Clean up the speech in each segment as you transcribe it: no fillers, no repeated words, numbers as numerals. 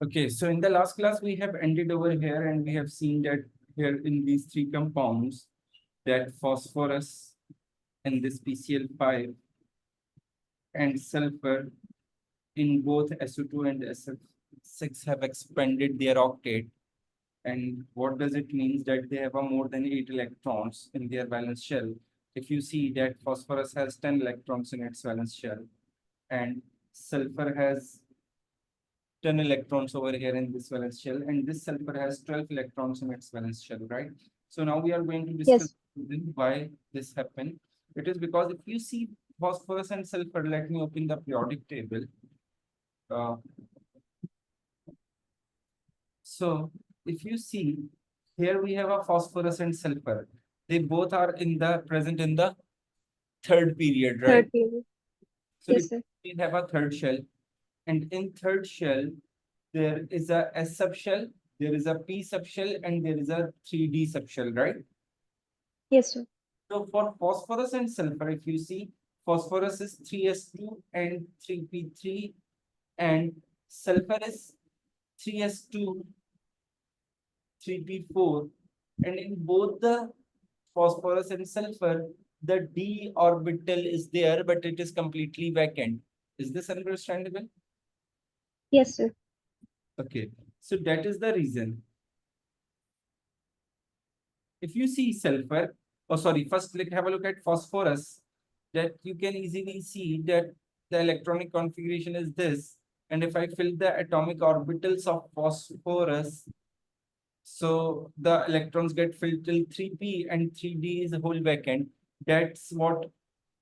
Okay, so in the last class, we have ended over here and we have seen that here in these three compounds, that phosphorus and this PCl5 and sulfur in both SO2 and SF6 have expanded their octet. And what does it mean? That they have a more than 8 electrons in their valence shell. If you see that phosphorus has 10 electrons in its valence shell and sulfur has 10 electrons over here in this valence shell, and this sulfur has 12 electrons in its valence shell, right? So now we are going to discuss Yes, why this happened. It is because if you see phosphorus and sulfur, let me open the periodic table. Uh, so if you see here, we have a phosphorus and sulfur. They both are in the present in the third period, right? third period. So Yes, if sir. we have a third shell, and in third shell, there is a S subshell, there is a P subshell, and there is a 3D subshell, right? Yes, sir. So for phosphorus and sulfur, if you see, phosphorus is 3s2 and 3p3, and sulfur is 3s2, 3p4, and in both the phosphorus and sulfur, the d orbital is there, but it is completely vacant. Is this understandable? Yes, sir. Okay, so that is the reason. If you see sulfur, oh sorry, first let's have a look at phosphorus, that you can easily see that the electronic configuration is this. And if I fill the atomic orbitals of phosphorus, so the electrons get filled till 3p and 3d is a whole vacant. That's what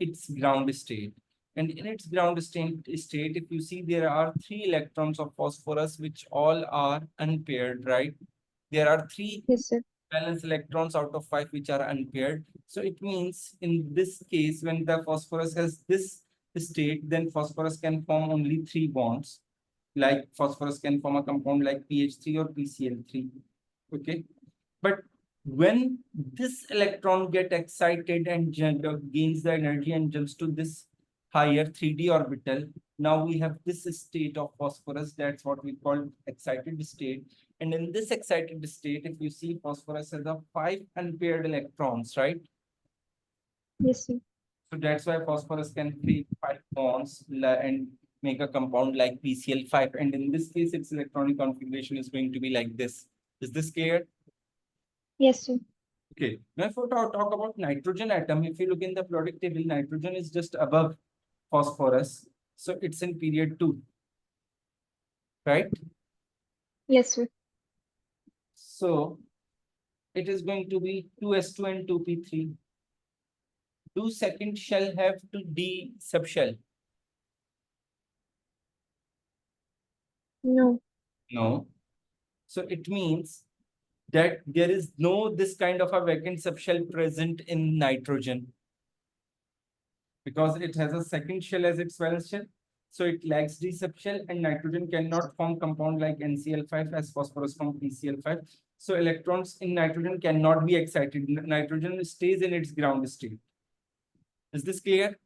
its ground state. And in its ground state, if you see, there are 3 electrons of phosphorus which all are unpaired, right? There are 3 Yes, sir. valence electrons out of 5 which are unpaired. So it means in this case, when the phosphorus has this state, then phosphorus can form only 3 bonds. Like phosphorus can form a compound like PH3 or PCl3. Okay. But when this electron get excited and gains the energy and jumps to this higher 3D orbital, now we have this state of phosphorus. That's what we call excited state. And in this excited state, if you see, phosphorus has a 5 unpaired electrons, right? Yes, sir. So that's why phosphorus can create 5 bonds and make a compound like PCl5. And in this case, its electronic configuration is going to be like this. Is this clear? Yes, sir. Okay. Now, if we talk about nitrogen atom, if you look in the periodic table, nitrogen is just above phosphorus. So it's in period 2, right? Yes, sir. So it is going to be 2s2 and 2p3. Do second shell have to D subshell? No. No. So it means that there is no this kind of a vacant subshell present in nitrogen, because it has a second shell as its valence shell. So it lacks D subshell, and nitrogen cannot form compound like NCl5 as phosphorus from PCl5. So electrons in nitrogen cannot be excited. Nitrogen stays in its ground state. Is this clear?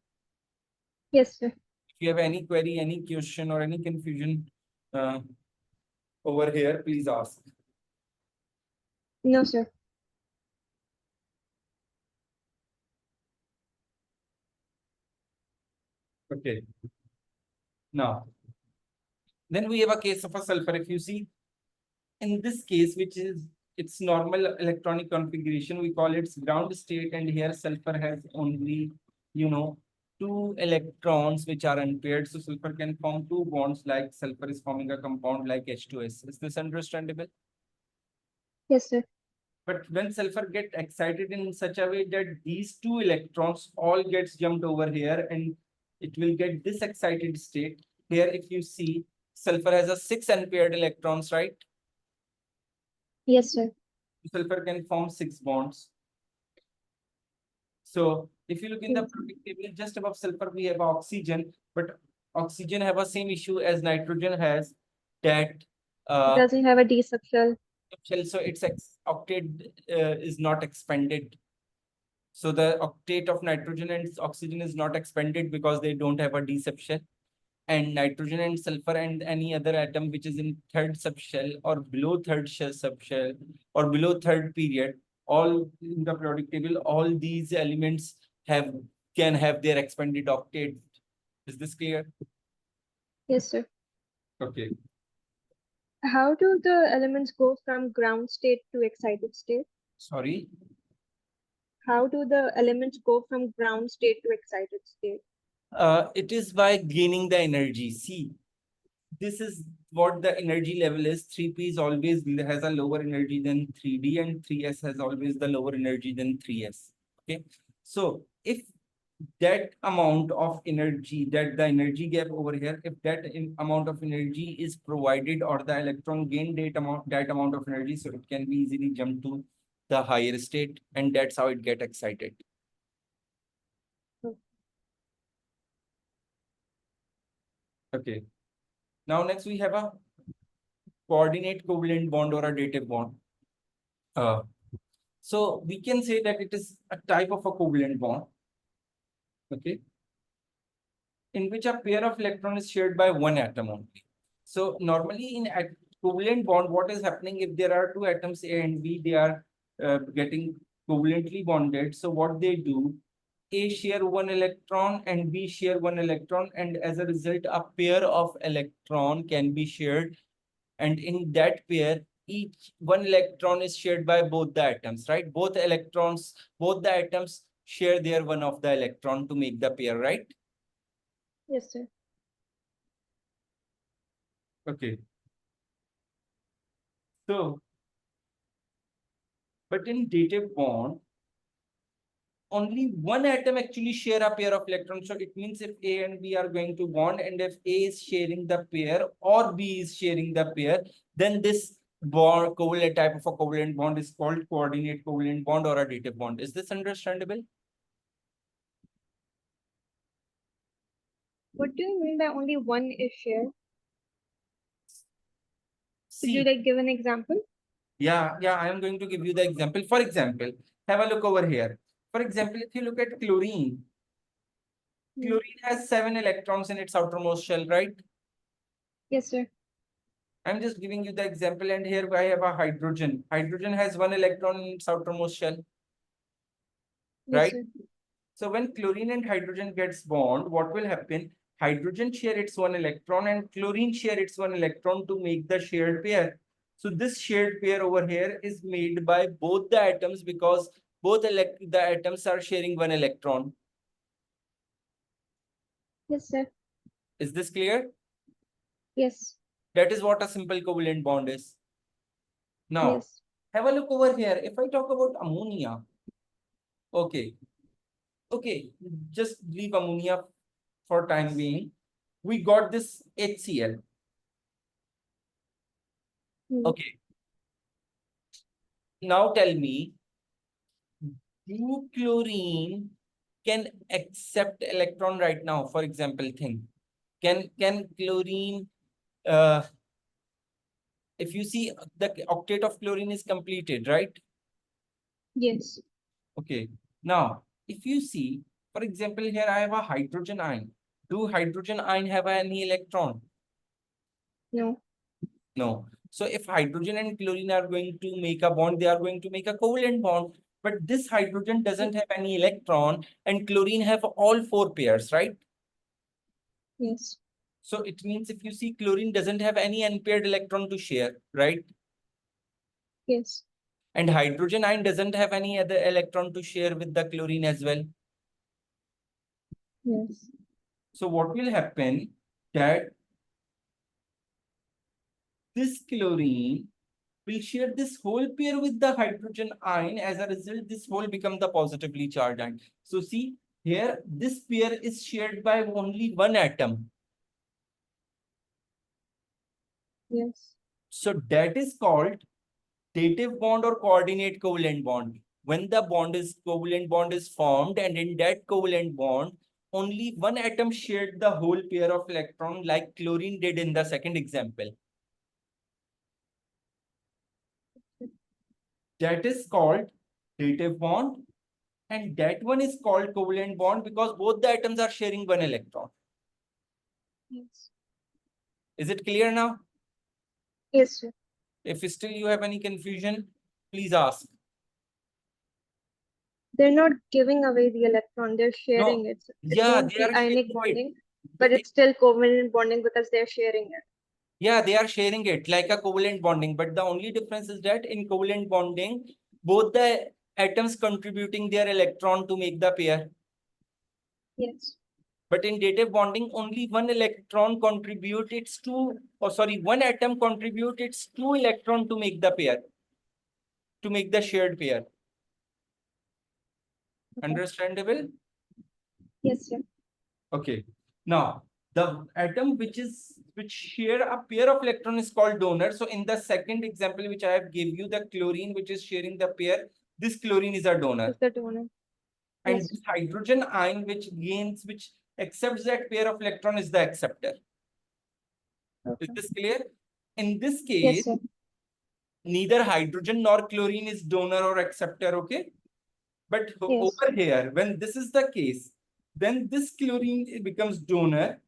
Yes, sir. If you have any query, any question, or any confusion uh, over here, please ask. No, sir. Okay. Now, then we have a case of a sulfur. If you see, in this case, which is its normal electronic configuration, we call its ground state, and here sulfur has only, 2 electrons which are unpaired. So sulfur can form 2 bonds, like sulfur is forming a compound like H2S. Is this understandable? Yes, sir. But when sulfur get excited in such a way that these 2 electrons all gets jumped over here, and it will get this excited state. Here, if you see, sulfur has a 6 unpaired electrons, right? Yes, sir. Sulfur can form 6 bonds. So if you look in the Yes. periodic table, just above sulfur, we have oxygen, but oxygen have a same issue as nitrogen has, that uh, Does it have a D subshell? so its octet is not expanded. So the octet of nitrogen and oxygen is not expanded because they don't have a D subshell. and nitrogen and sulfur and any other atom which is in third subshell or below third subshell or below third period, all in the periodic table, all these elements can have their expanded octet. Is this clear? Yes, sir. Okay. How do the elements go from ground state to excited state? Sorry. How do the elements go from ground state to excited state? It is by gaining the energy. See, this is what the energy level is. 3p is always has a lower energy than 3d, and 3s has always the lower energy than 3s. Okay, so if that amount of energy, that the energy gap over here, if that amount of energy is provided or the electron gain that amount of energy, so it can be easily jumped to the higher state, and that's how it get excited. Okay. Now next we have a coordinate covalent bond or a dative bond. So we can say that it is a type of a covalent bond, okay, in which a pair of electron is shared by one atom only. So normally in a covalent bond, what is happening if there are two atoms A and B, they are getting covalently bonded. So what they do, A share one electron and B share one electron, and as a result, a pair of electron can be shared. And in that pair, each one electron is shared by both the atoms, right? Both the atoms share their one of the electron to make the pair, right? Yes, sir. Okay. So, but in dative bond, only one atom actually share a pair of electrons. So it means if A and B are going to bond, and if A is sharing the pair or B is sharing the pair, then this bond covalent type of a covalent bond is called coordinate covalent bond or a dative bond. Is this understandable? What do you mean by only one is shared? Could you See, give an example? yeah, I am going to give you the example. For example, have a look over here. For example, if you look at chlorine, chlorine has 7 electrons in its outermost shell, right? Yes, sir. I'm just giving you the example, and here I have a hydrogen. Hydrogen has 1 electron in its outermost shell, Yes, right? sir. So when chlorine and hydrogen gets bond, what will happen? Hydrogen share its 1 electron and chlorine share its 1 electron to make the shared pair. So this shared pair over here is made by both the atoms because both the atoms are sharing 1 electron. Yes, sir. Is this clear? Yes. That is what a simple covalent bond is. Now, Yes. have a look over here. If I talk about ammonia, okay, just leave ammonia for time being. We got this HCl. Okay. Now tell me, do chlorine can accept electron right now? For example, think. Can chlorine, if you see the octet of chlorine is completed, right? Yes. Okay. Now, if you see, for example, here I have a hydrogen ion. Do hydrogen ion have any electron? No. No. So if hydrogen and chlorine are going to make a bond, they are going to make a covalent bond. But this hydrogen doesn't have any electron, and chlorine have all 4 pairs, right? Yes. So it means if you see, chlorine doesn't have any unpaired electron to share, right? Yes. And hydrogen ion doesn't have any other electron to share with the chlorine as well. Yes. So what will happen that this chlorine will share this whole pair with the hydrogen ion. As a result, this whole become the positively charged ion. So see here, this pair is shared by only one atom. Yes. So that is called dative bond or coordinate covalent bond. When the covalent bond is formed, and in that covalent bond, only one atom shared the whole pair of electron like chlorine did in the second example. That is called dative bond, and that one is called covalent bond because both the atoms are sharing one electron. Yes. Is it clear now? Yes, sir. If still you have any confusion, please ask. They're not giving away the electron, they're sharing it. It Yeah, won't they be are ionic sharing it. bonding, but it's still covalent bonding because they're sharing it. Yeah, they are sharing it like a covalent bonding, but the only difference is that in covalent bonding, both the atoms contributing their electron to make the pair. Yes. But in dative bonding, only one electron contribute its two, or sorry, one atom contribute its two electron to make the pair, to make the shared pair. Okay. Understandable? Yes, sir. Okay. Now, the atom which share a pair of electron is called donor. So in the second example which I have gave you, the chlorine which is sharing the pair, this chlorine is a donor. It's the donor. And Yes. this hydrogen ion which accepts that pair of electron is the acceptor. Okay. Is this clear? In this Yes, case, sir. neither hydrogen nor chlorine is donor or acceptor, okay? But Yes. over here, when this is the case, then this chlorine becomes donor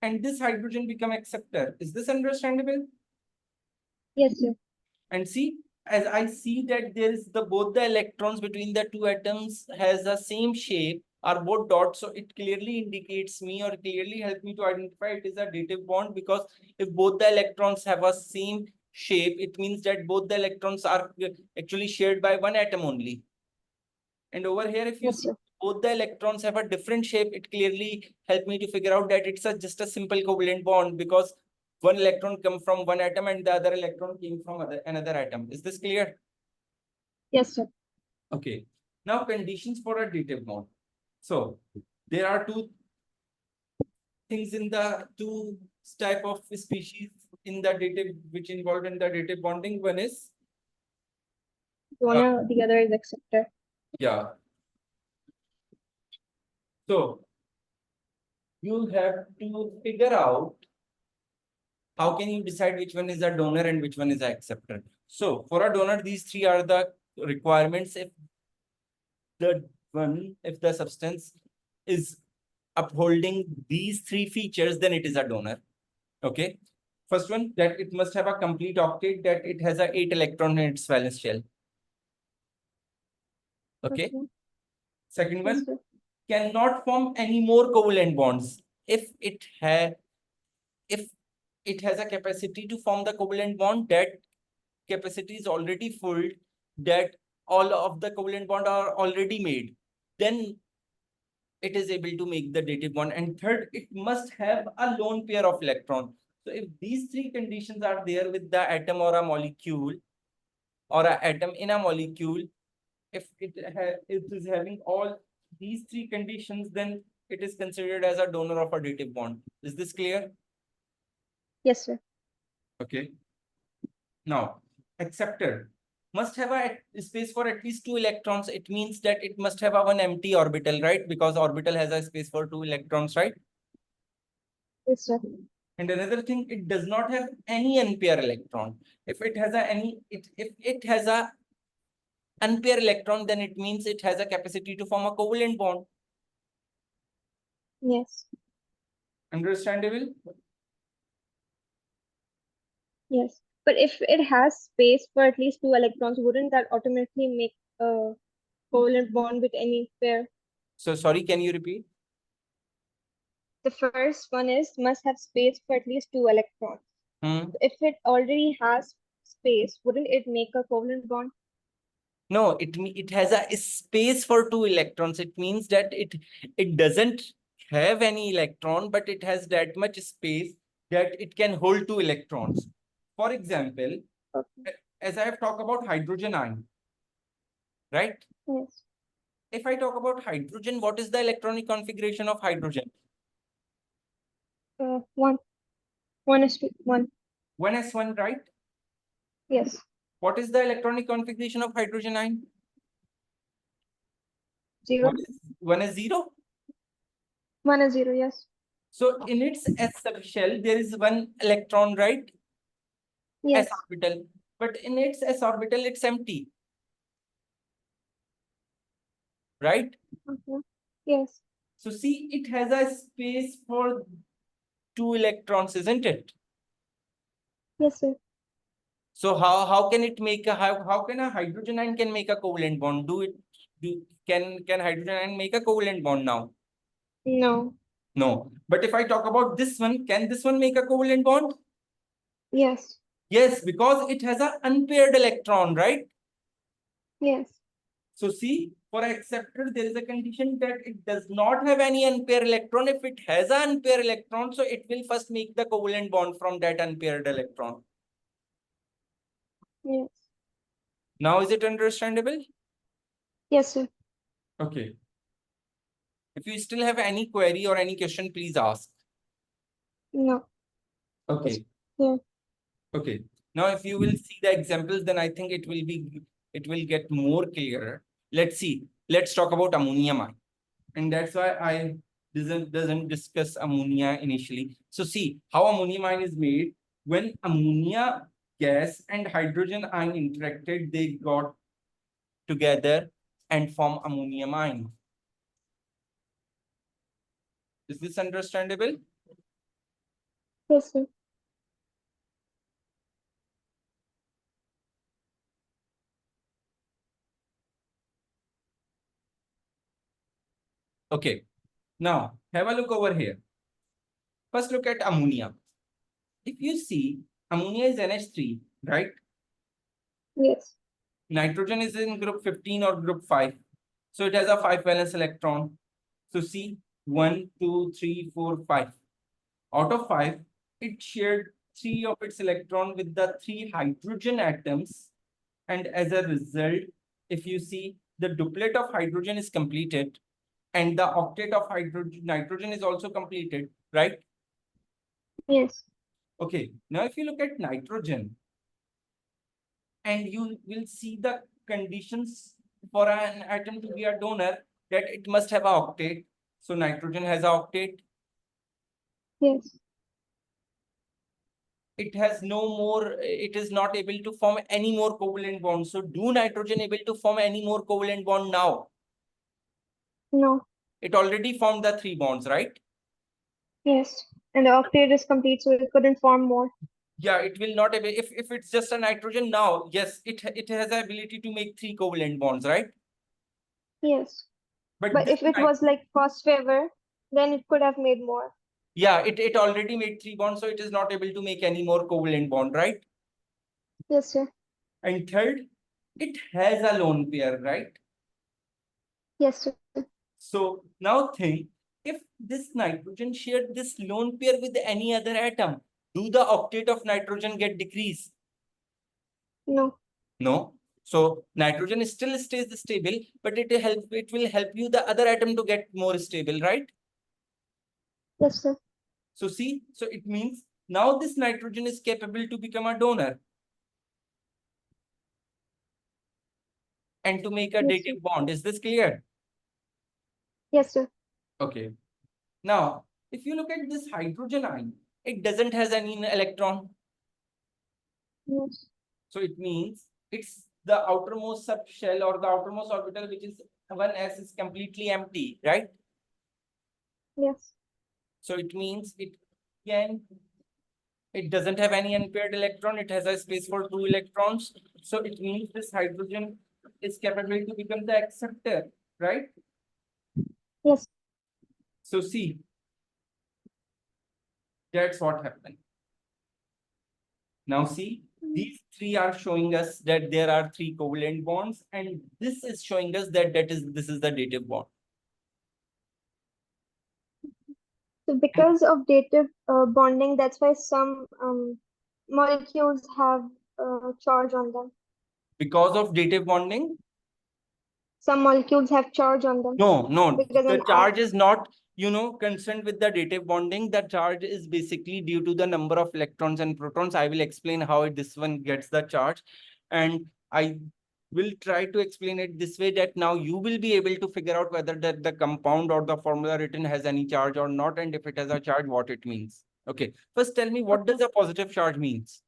and this hydrogen become acceptor. Is this understandable? Yes, sir. And see, as I see that there is both the electrons between the two atoms has the same shape, are both dots, so it clearly indicates me or clearly helps me to identify it is a dative bond, because if both the electrons have a same shape, it means that both the electrons are actually shared by one atom only. And over here, if you Yes, see sir. both the electrons have a different shape, it clearly helped me to figure out that it's just a simple covalent bond, because one electron come from one atom and the other electron came from another atom. Is this clear? Yes, sir. Okay. Now conditions for a dative bond. So there are two things in the two type of species in the dative which involved in the dative bonding. One is Donor, the other is acceptor. yeah. So you have to figure out how can you decide which one is a donor and which one is an acceptor. So for a donor, these three are the requirements. If the substance is upholding these three features, then it is a donor. Okay. First one, that it must have a complete octet, that it has a 8 electron in its valence shell. Okay. Second one, Yes, sir. cannot form any more covalent bonds if it has a capacity to form the covalent bond, that capacity is already full, that all of the covalent bond are already made, then it is able to make the dative bond. And third, it must have a lone pair of electron. So if these three conditions are there with the atom or a molecule, or an atom in a molecule, if it is having all these three conditions, then it is considered as a donor of a dative bond. Is this clear? Yes, sir. Okay. Now, acceptor must have a space for at least 2 electrons. It means that it must have a one empty orbital, right? Because orbital has a space for 2 electrons, right? Yes, sir. And another thing, it does not have any unpair electron. If it has a unpair electron, then it means it has a capacity to form a covalent bond. Yes. Understandable? Yes. But if it has space for at least 2 electrons, wouldn't that automatically make a covalent bond with any pair? So sorry, can you repeat? The first one is must have space for at least 2 electrons. If it already has space, wouldn't it make a covalent bond? No, it has a space for 2 electrons. It means that it doesn't have any electron, but it has that much space that it can hold 2 electrons. For example, Okay. as I have talked about hydrogen ion, right? Yes. If I talk about hydrogen, what is the electronic configuration of hydrogen? 1. 1 is to 1. 1s1, right? Yes. What is the electronic configuration of hydrogen ion? 0. 1 is 0. 1 is 0. Yes. So in its s subshell, there is 1 electron, right? Yes. S orbital. But in its s orbital, it's empty. Right? Okay. Yes. So see, it has a space for 2 electrons, isn't it? Yes, sir. So how can it make a how can a hydrogen ion can make a covalent bond? Can hydrogen ion make a covalent bond now? No. No. But if I talk about this one, can this one make a covalent bond? Yes. Yes, because it has an unpaired electron, right? Yes. So see, for acceptor, there is a condition that it does not have any unpaired electron. If it has an unpaired electron, so it will first make the covalent bond from that unpaired electron. Yes. Now, is it understandable? Yes, sir. Okay. If you still have any query or any question, please ask. No. Okay. Yeah. Okay. Now, if you will see the examples, then I think it will get more clearer. Let's see. Let's talk about ammonium ion. And that's why I doesn't discuss ammonia initially. So see how ammonium ion is made. When ammonia gas and hydrogen ion interacted, they got together and form ammonium ion. Is this understandable? Yes, sir. Okay. Now have a look over here. First look at ammonia. If you see, ammonia is NH3, right? Yes. Nitrogen is in group 15 or group 5. So it has a 5 valence electron. So see, 1, 2, 3, 4, 5. Out of 5, it shared 3 of its electron with the 3 hydrogen atoms. And as a result, if you see, the duplet of hydrogen is completed and the octet of nitrogen is also completed, right? Yes. Okay, now if you look at nitrogen, and you will see the conditions for an atom to be a donor, that it must have an octet. So nitrogen has an octet. Yes. It has no more, it is not able to form any more covalent bonds. So do nitrogen able to form any more covalent bond now? No. It already formed the 3 bonds, right? Yes. And the octet is complete, so it couldn't form more. Yeah, it will not able, if it's just a nitrogen now, yes, it has the ability to make 3 covalent bonds, right? Yes. But But this if it was like first favor, then it could have made more. yeah, it already made 3 bonds, so it is not able to make any more covalent bond, right? Yes, sir. And third, it has a lone pair, right? Yes, sir. So now think, if this nitrogen shared this lone pair with any other atom, do the octet of nitrogen get decreased? No. No. So nitrogen still stays stable, but it will help you the other atom to get more stable, right? Yes, sir. So see, so it means now this nitrogen is capable to become a donor and to make a Yes, sir. dative bond. Is this clear? Yes, sir. Okay. Now, if you look at this hydrogen ion, it doesn't has any electron. Yes. So it means it's the outermost subshell or the outermost orbital, which is 1s, is completely empty, right? Yes. So it means it doesn't have any unpaired electron. It has a space for 2 electrons. So it means this hydrogen is capable to become the acceptor, right? Yes. So see, that's what happened. Now see, these 3 are showing us that there are 3 covalent bonds, and this is showing us that this is the dative bond. So because of dative bonding, that's why some molecules have charge on them. Because of dative bonding? Some molecules have charge on them. No, Because the an charge is not, concerned with the dative bonding. The charge is basically due to the number of electrons and protons. I will explain how this one gets the charge. And I will try to explain it this way, that now you will be able to figure out whether that the compound or the formula written has any charge or not. And if it has a charge, what it means. Okay, first tell me, what does a positive charge means?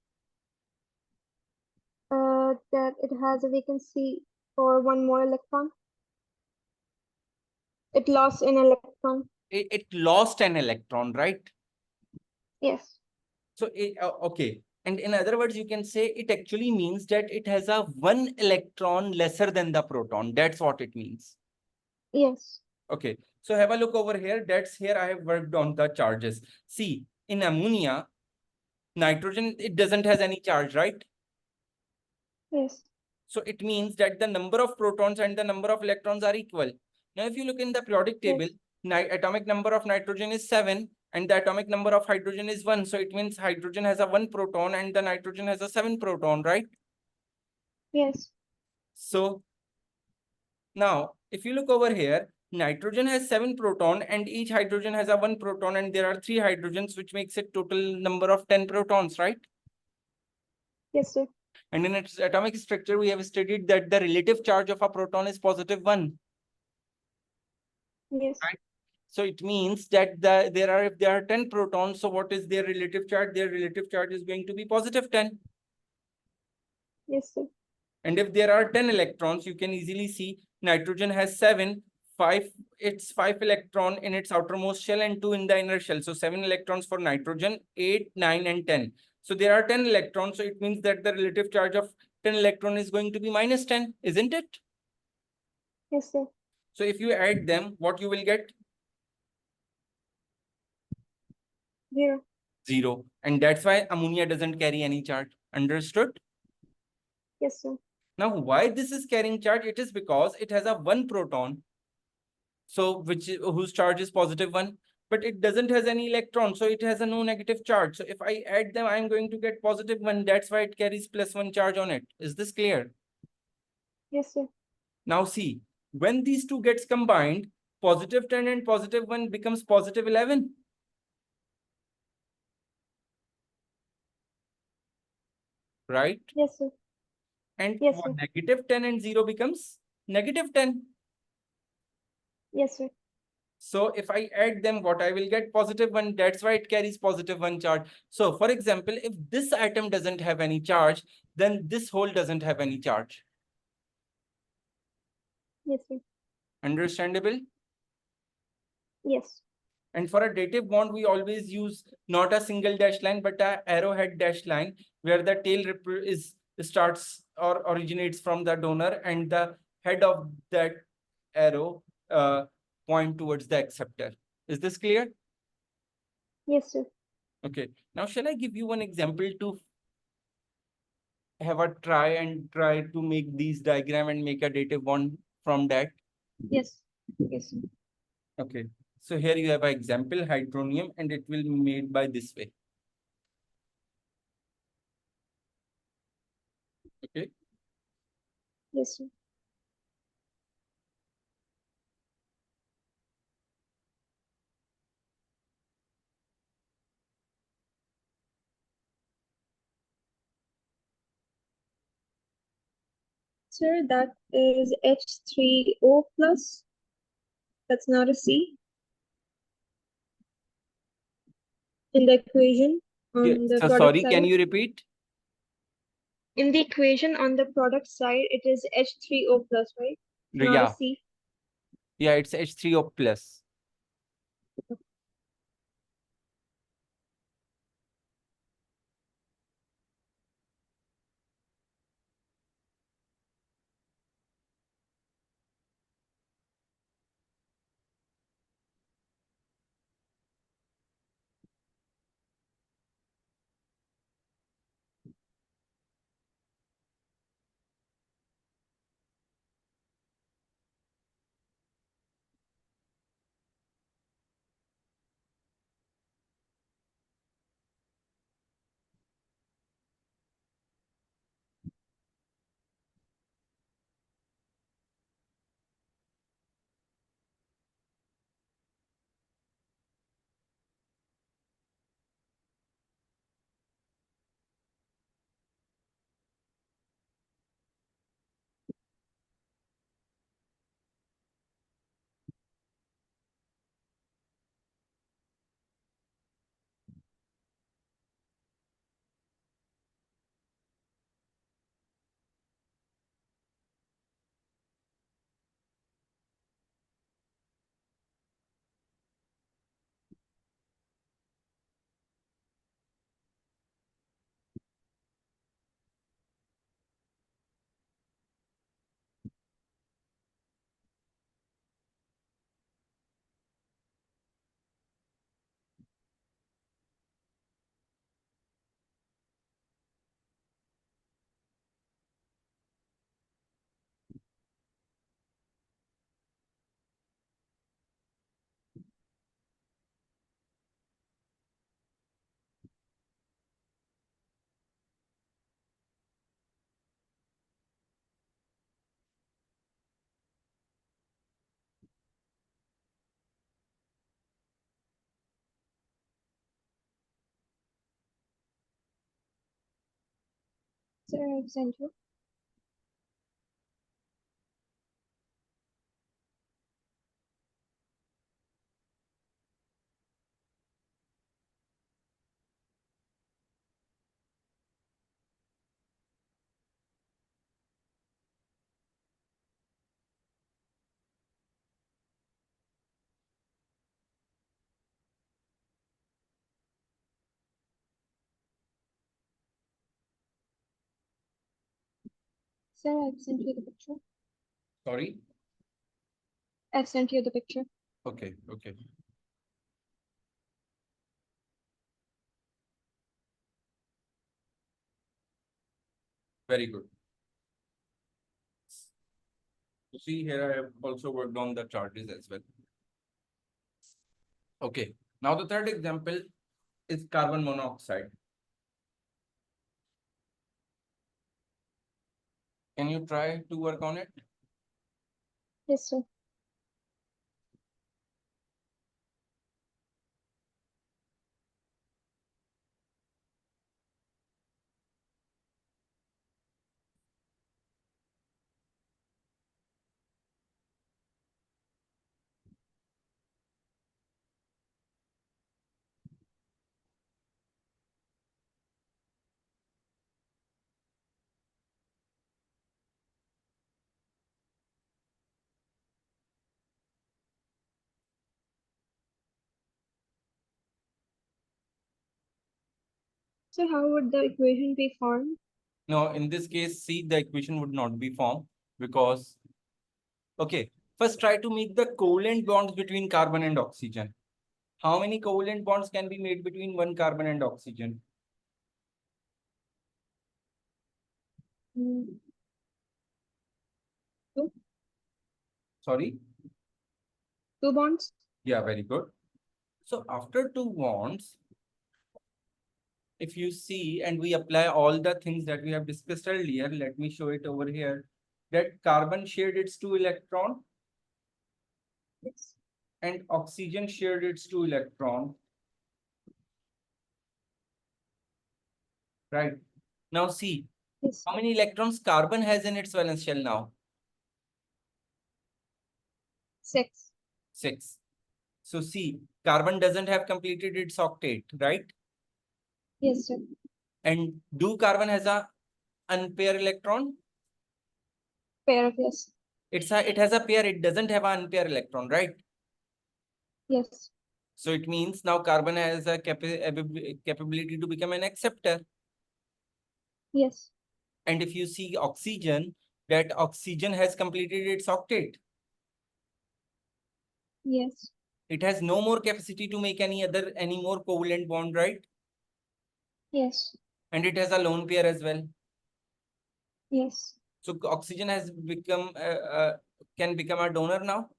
That it has a vacancy for one more electron. It lost an electron. It lost an electron, right? Yes. So, okay. And in other words, you can say it actually means that it has a one electron lesser than the proton. That's what it means. Yes. Okay. So have a look over here. That's here I have worked on the charges. See, in ammonia, nitrogen, it doesn't has any charge, right? Yes. So it means that the number of protons and the number of electrons are equal. Now, if you look in the periodic table, atomic number of nitrogen is 7 and the atomic number of hydrogen is 1. So it means hydrogen has a 1 proton and the nitrogen has a 7 proton, right? Yes. So now, if you look over here, nitrogen has 7 proton and each hydrogen has a 1 proton and there are 3 hydrogens, which makes it total number of 10 protons, right? Yes, sir. And in its atomic structure, we have studied that the relative charge of a proton is positive 1. Yes. Right? So it means that if there are 10 protons, so what is their relative charge? Their relative charge is going to be positive 10. Yes, sir. And if there are 10 electrons, you can easily see nitrogen has 7, 5, it's 5 electron in its outermost shell and 2 in the inner shell. So 7 electrons for nitrogen, 8, 9, and 10. So there are 10 electrons. So it means that the relative charge of 10 electron is going to be minus 10, isn't it? Yes, sir. So if you add them, what you will get? 0. 0. And that's why ammonia doesn't carry any charge. Understood? Yes, sir. Now, why this is carrying charge? It is because it has a 1 proton. So whose charge is positive 1, but it doesn't has any electron. So it has a no negative charge. So if I add them, I'm going to get positive 1. That's why it carries plus 1 charge on it. Is this clear? Yes, sir. Now see, when these two gets combined, positive 10 and positive 1 becomes positive 11. Right? Yes, sir. And Yes, sir. negative 10 and 0 becomes negative 10. Yes, sir. So if I add them, what I will get? Positive 1. That's why it carries positive 1 charge. So for example, if this atom doesn't have any charge, then this hole doesn't have any charge. Yes, sir. Understandable? Yes. And for a dative bond, we always use not a single dash line, but a arrowhead dash line, where the tail starts or originates from the donor and the head of that arrow point towards the acceptor. Is this clear? Yes, sir. Okay. Now, shall I give you one example to have a try to make these diagram and make a dative bond from that? Yes. Yes, sir. Okay. So here you have an example, hydronium, and it will be made by this way. Okay. Yes, sir. Sir, that is H3O plus. That's not a C. In the equation on the So product sorry, can side. you repeat? In the equation on the product side, it is H3O plus, right? Not a Yeah. C. Yeah, it's H3O plus. Sir, I've sent you. Sir, I've sent you the picture. Sorry. I've sent you the picture. Okay, okay. Very good. You see here, I have also worked on the charges as well. Okay, now the third example is carbon monoxide. Can you try to work on it? Yes, sir. So how would the equation be formed? No, in this case, see, the equation would not be formed because, okay, first try to make the covalent bonds between carbon and oxygen. How many covalent bonds can be made between one carbon and oxygen? Mm, Two. Sorry? Two bonds? Yeah, very good. So after two bonds, if you see and we apply all the things that we have discussed earlier, let me show it over here, that carbon shared its 2 electron Yes. and oxygen shared its 2 electron. Right. Now see, Yes. how many electrons carbon has in its valence shell now? 6. 6. So see, carbon doesn't have completed its octet, right? Yes, sir. And do carbon has a unpaired electron? Pair of yes. It has a pair, it doesn't have an unpaired electron, right? Yes. So it means now carbon has a capability to become an acceptor. Yes. And if you see oxygen, that oxygen has completed its octet. Yes. It has no more capacity to make any more covalent bond, right? Yes. And it has a lone pair as well. Yes. So oxygen has become can become a donor now.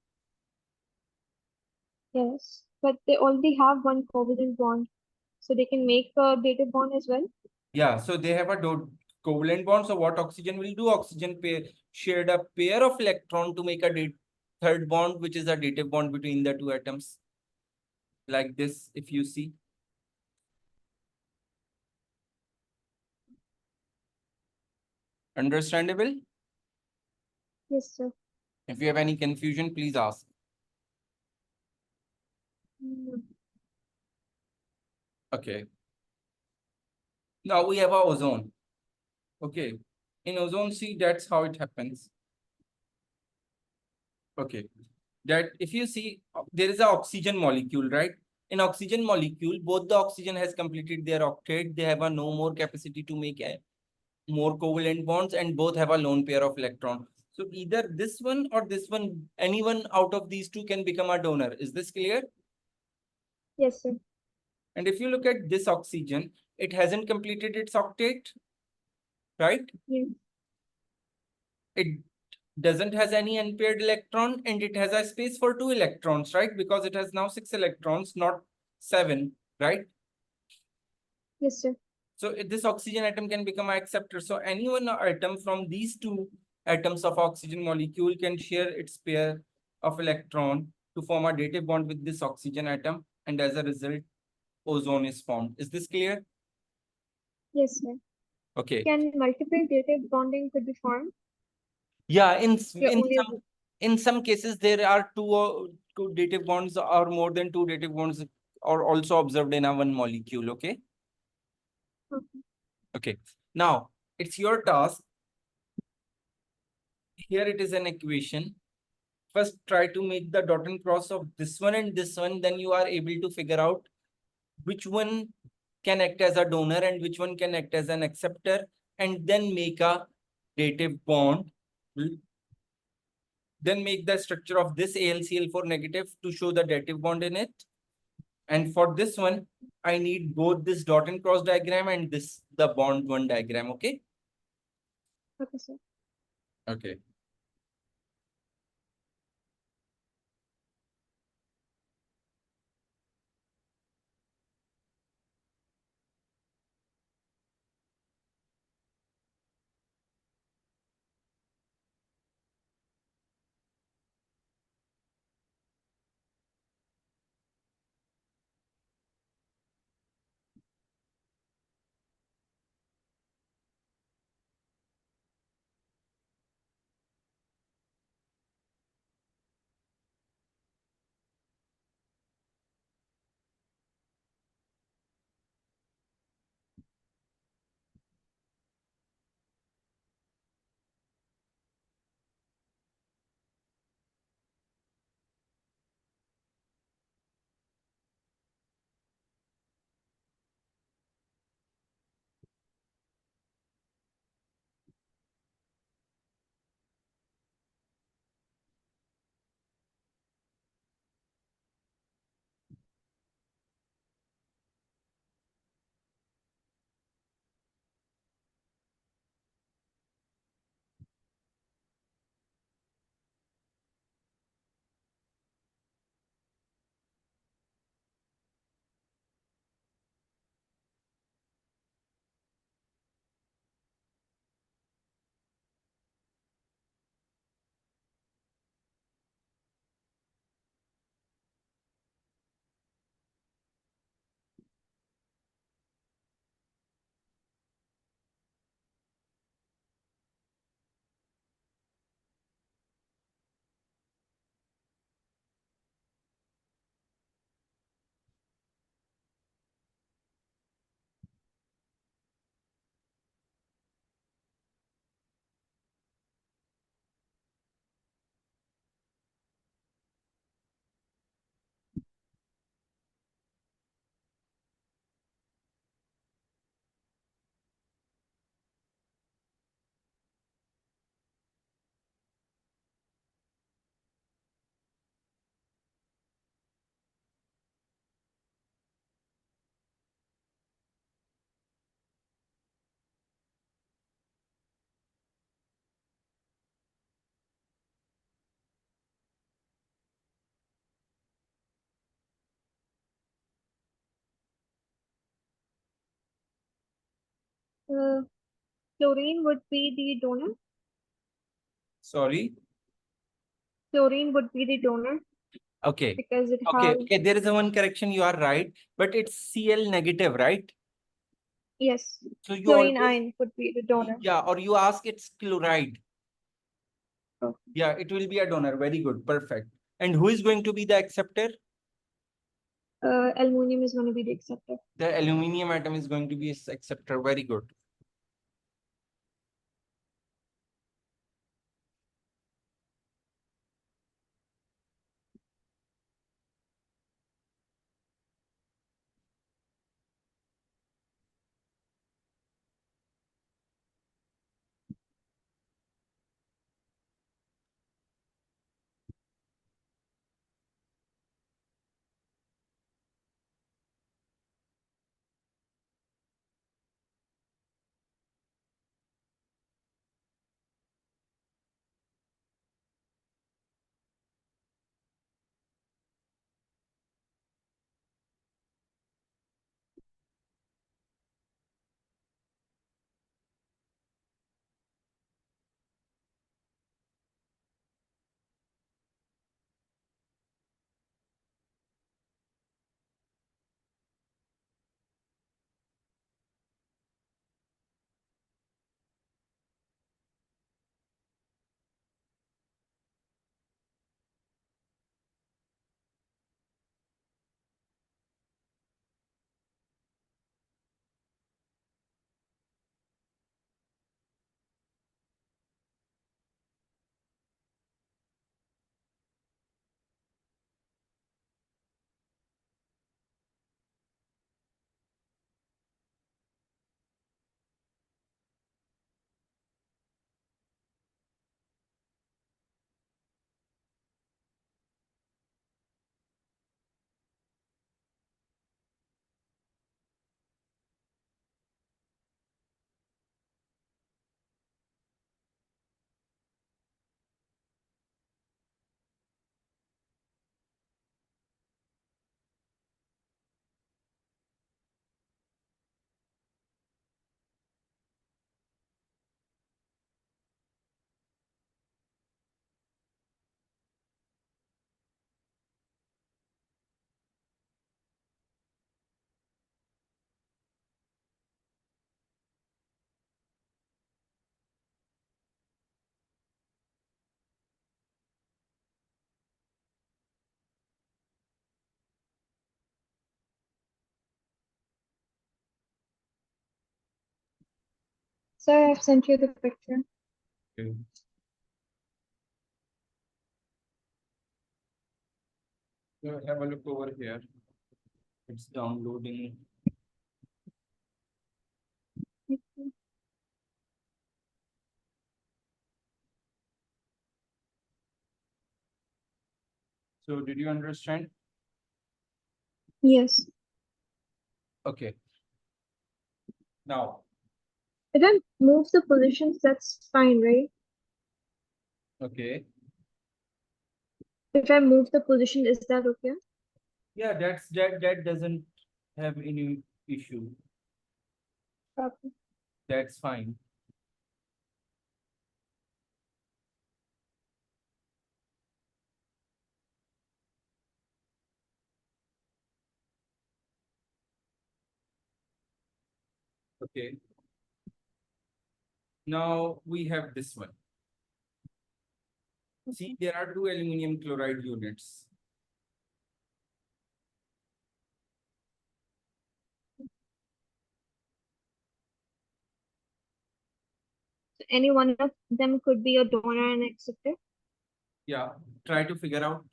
Yes. But they already have one covalent bond. So they can make a dative bond as well. Yeah, so they have a covalent bond. So what oxygen will do? Oxygen shared a pair of electron to make a third bond, which is a dative bond between the two atoms. Like this, if you see. Understandable? Yes, sir. If you have any confusion, please ask. Mm, Okay. Now we have our ozone. Okay. In ozone, see, that's how it happens. Okay. That if you see, there is an oxygen molecule, right? In oxygen molecule, both the oxygen has completed their octet. They have a no more capacity to make more covalent bonds, and both have a lone pair of electron. So either this one or this one, anyone out of these two can become a donor. Is this clear? Yes, sir. And if you look at this oxygen, it hasn't completed its octet, right? Yes. It doesn't has any unpaired electron, and it has a space for 2 electrons, right? Because it has now 6 electrons, not 7, right? Yes, sir. So this oxygen atom can become an acceptor. So any one atom from these two atoms of oxygen molecule can share its pair of electron to form a dative bond with this oxygen atom, and as a result, ozone is formed. Is this clear? Yes, sir. Okay. Can multiple dative bonding could be formed? Yeah, Yeah, only in some cases there are two dative bonds or more than two dative bonds are also observed in a one molecule. Okay. okay. Okay. Now it's your task. Here it is an equation. First, try to make the dot and cross of this one and this one. Then you are able to figure out which one can act as a donor and which one can act as an acceptor, and then make a dative bond. Then make the structure of this AlCl4 negative to show the dative bond in it. And for this one, I need both this dot and cross diagram and this the bond one diagram. Okay. Okay, sir. Okay. Uh, Chlorine would be the donor. Sorry. Chlorine would be the donor Okay. because it Okay. has, Okay. There is a one correction. You are right, but it's Cl negative, right? yes, So you chlorine always, ion would be the donor. yeah, or you ask it's chloride. Okay. Yeah, it will be a donor. Very good. Perfect. And who is going to be the acceptor? Aluminum is going to be the acceptor. The aluminium atom is going to be its acceptor. Very good. Sir, I've sent you the picture. Okay. So have a look over here. It's downloading. So did you understand? Yes. Okay. Now, If I move the positions, that's fine, right? okay. If I move the position, is that okay? Yeah, that doesn't have any issue. Okay. That's fine. Okay. Now we have this one. See, there are two aluminum chloride units. So any one of them could be a donor and acceptor. Yeah, try to figure out.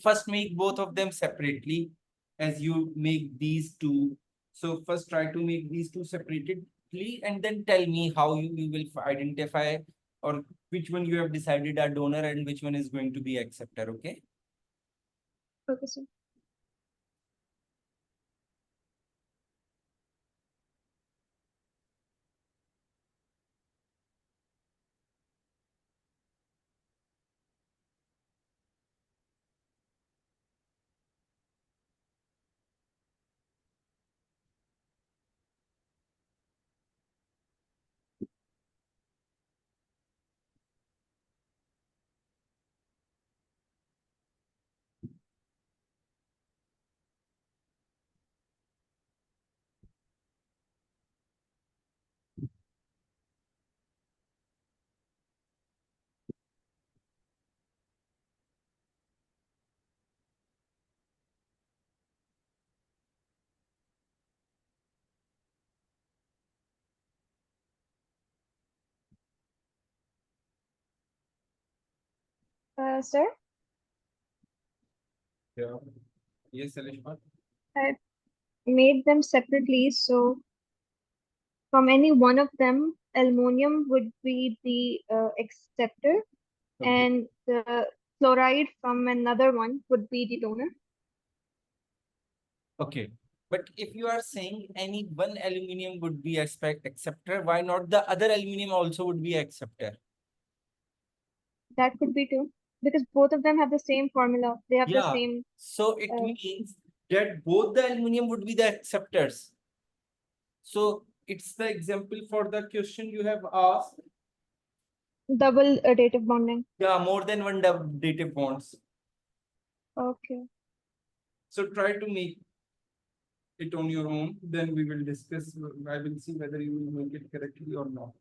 First, make both of them separately as you make these two. So first try to make these two separately and then tell me how you will identify or which one you have decided are donor and which one is going to be acceptor, okay? Okay, sir. Sir, Yeah. Yes, Alishma. I made them separately, so from any one of them, aluminum would be the acceptor, Okay. and the chloride from another one would be the donor. Okay. But if you are saying any one aluminum would be acceptor, why not the other aluminum also would be acceptor? That could be too, because both of them have the same formula. They have the Yeah. same. So it Uh, means that both the aluminum would be the acceptors. So it's the example for the question you have asked. double dative bonding. Yeah, more than one dative bonds. Okay. So try to make it on your own. Then we will discuss. I will see whether you will make it correctly or not.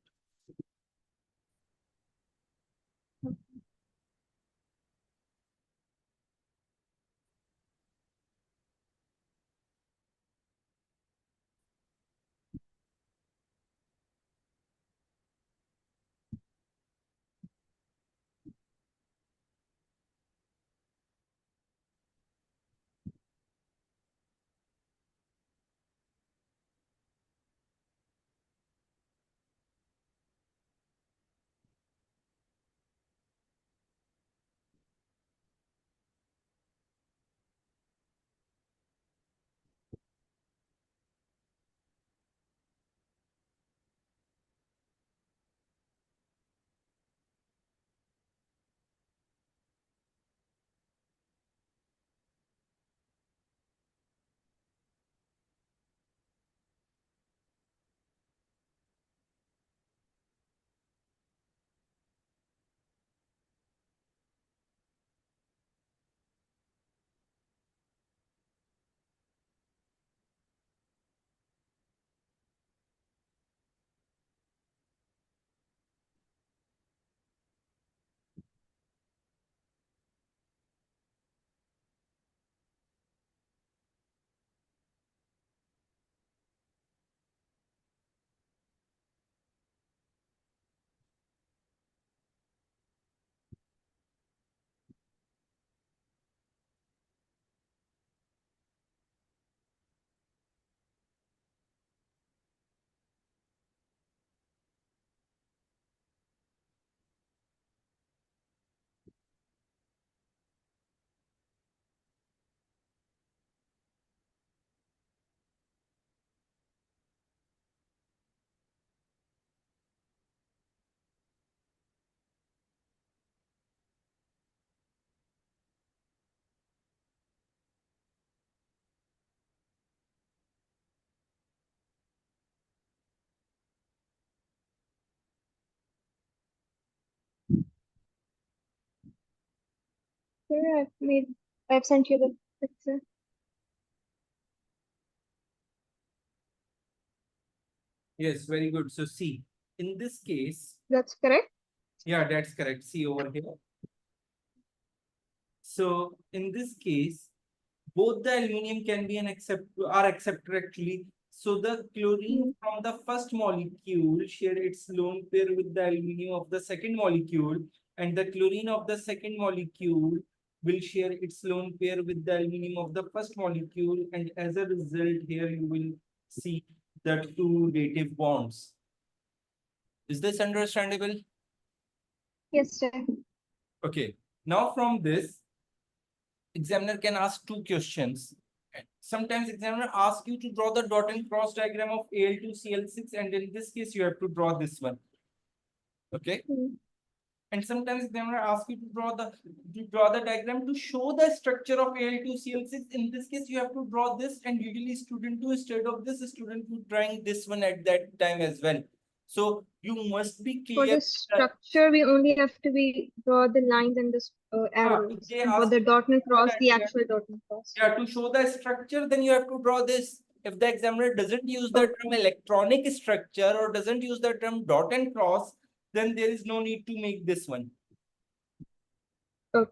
Sure, I've sent you the picture. Yes, very good. So see, in this case, That's correct. yeah, that's correct. See over here. So in this case, both the aluminum can be are accepted actually. So the chlorine from the first molecule share its lone pair with the aluminum of the second molecule, and the chlorine of the second molecule will share its lone pair with the aluminum of the first molecule, and as a result, here you will see the two dative bonds. Is this understandable? Yes, sir. Okay. Now from this, examiner can ask two questions. Sometimes examiner asks you to draw the dot and cross diagram of Al2Cl6, and in this case you have to draw this one. Okay. And sometimes examiner asks you to draw the diagram to show the structure of Al2Cl6. In this case, you have to draw this, and usually student 2 instead of this, student 2 drawing this one at that time as well. So you must be For clear. the structure, we only have to draw the lines and the arrows. They And for ask the dot and cross, the that, actual dot and cross. yeah, to show the structure, then you have to draw this. If the examiner doesn't use the term electronic structure or doesn't use the term dot and cross, then there is no need to make this one. Okay.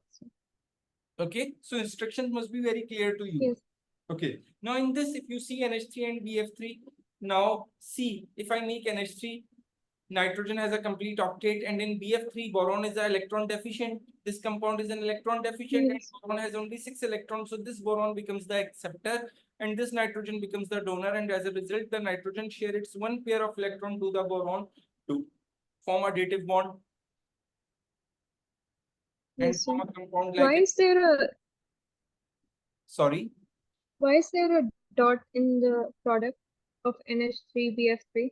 Okay, so instructions must be very clear to you. Yes. Okay, now in this, if you see NH3 and BF3, now see, if I make NH3, nitrogen has a complete octet, and in BF3, boron is an electron deficient. This compound is an electron deficient, and boron has only 6 electrons. So this boron becomes the acceptor, and this nitrogen becomes the donor. And as a result, the nitrogen share its one pair of electron to the boron to form a dative bond. And form a compound like. Why is there a? Sorry. Why is there a dot in the product of NH3BF3?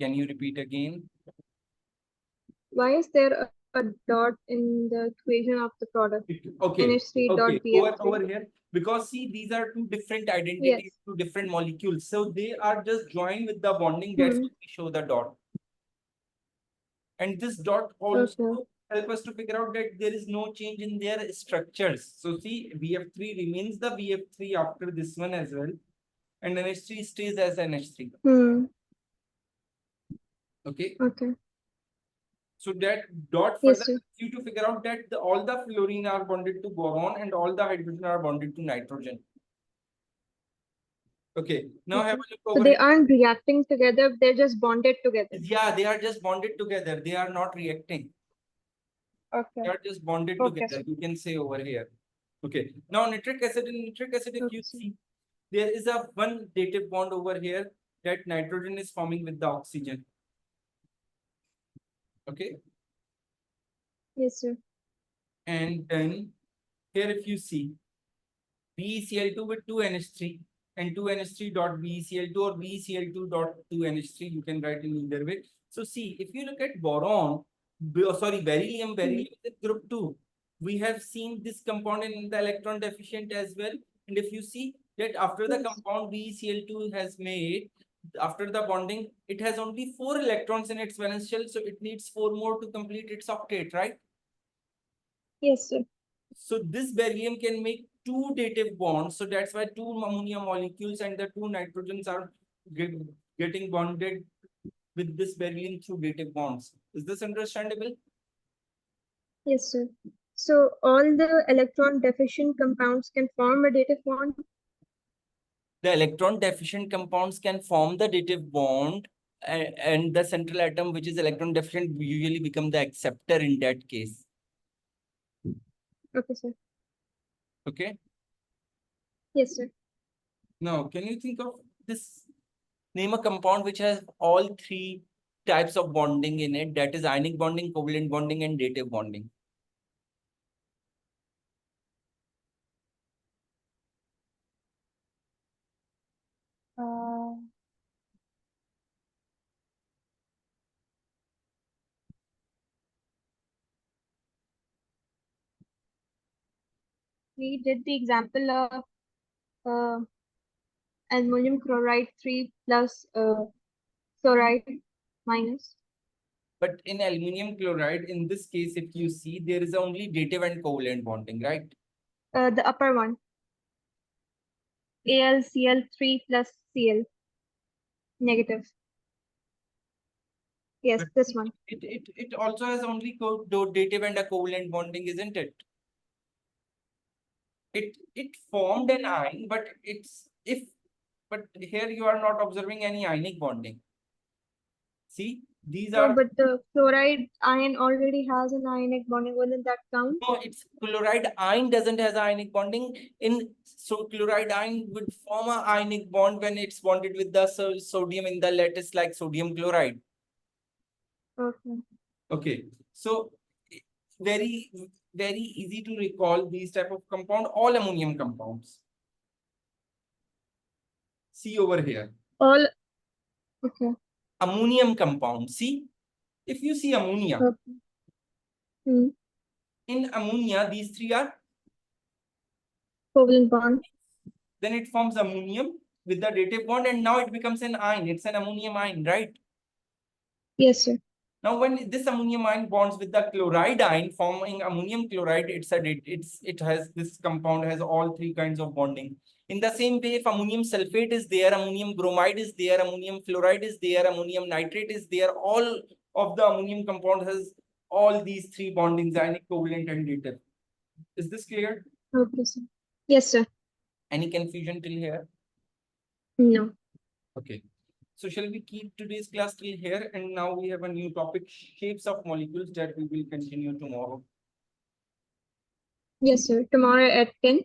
Can you repeat again? Why is there a dot in the equation of the product? Okay. NH3.BF3. Over here. Because see, these are two different identities, two different molecules. So they are just joined with the bonding. That's why we show the dot. And this dot also help us to figure out that there is no change in their structures. So see, BF3 remains the BF3 after this one as well. And NH3 stays as NH3. Okay. So that dot further helps you to figure out that all the fluorine are bonded to boron and all the hydrogen are bonded to nitrogen. Okay, now have a look over. So they aren't reacting together, they're just bonded together. Yeah, they are just bonded together. They are not reacting. Okay. They are just bonded together. You can say over here. Okay, now nitric acid, if you see, there is a one dative bond over here that nitrogen is forming with the oxygen. Okay. Yes, sir. And then here, if you see, BeCl2 with 2NH3 and 2NH3 dot BeCl2 or BeCl2 dot 2NH3, you can write in either way. So see, if you look at boron, beryllium is group 2. We have seen this compound in the electron deficient as well. And if you see that after the compound BeCl2 has made, after the bonding, it has only 4 electrons in its valence shell. So it needs 4 more to complete its octet, right? Yes, sir. So this beryllium can make 2 dative bonds. So that's why 2 ammonia molecules and the 2 nitrogens are getting bonded with this beryllium through dative bonds. Is this understandable? Yes, sir. So all the electron deficient compounds can form a dative bond? The electron deficient compounds can form the dative bond, and the central atom, which is electron deficient, usually become the acceptor in that case. Okay, sir. Okay. Yes, sir. Now, can you think of this? Name a compound which has all 3 types of bonding in it. That is ionic bonding, covalent bonding, and dative bonding. We did the example of ammonium chloride 3 plus chloride minus. But in aluminum chloride, in this case, if you see, there is only dative and covalent bonding, right? The upper one. AlCl3 plus Cl negative. Yes, But this one. it also has only dative and a covalent bonding, isn't it? It formed an ion, but but here you are not observing any ionic bonding. See, these No, are but the chloride ion already has an ionic bonding. Wouldn't that count? no, it's chloride ion doesn't has ionic bonding. So chloride ion would form a ionic bond when it's bonded with the sodium in the lattice, like sodium chloride. Okay. Okay, so very easy to recall these type of compound, all ammonium compounds. See over here, All okay. ammonium compound. See, if you see ammonia, Okay. Hmm. in ammonia, these three are, Covalent bond. then it forms ammonium with the dative bond, and now it becomes an ion. It's an ammonium ion, right? Yes, sir. Now, when this ammonium ion bonds with the chloride ion, forming ammonium chloride, it has this compound has all three kinds of bonding. In the same way, if ammonium sulfate is there, ammonium bromide is there, ammonium fluoride is there, ammonium nitrate is there, all of the ammonium compound has all these three bondings, ionic, covalent, and dative. Is this clear? Okay, sir. Yes, sir. Any confusion till here? No. Okay. So shall we keep today's class till here? And now we have a new topic, shapes of molecules, that we will continue tomorrow. Yes, sir. Tomorrow at 10.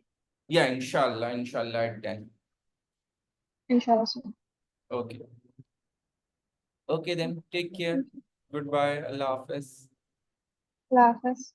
Yeah, inshallah at 10. Inshallah, sir. Okay. Okay then, take care. Goodbye. Allah Hafiz. Allah Hafiz.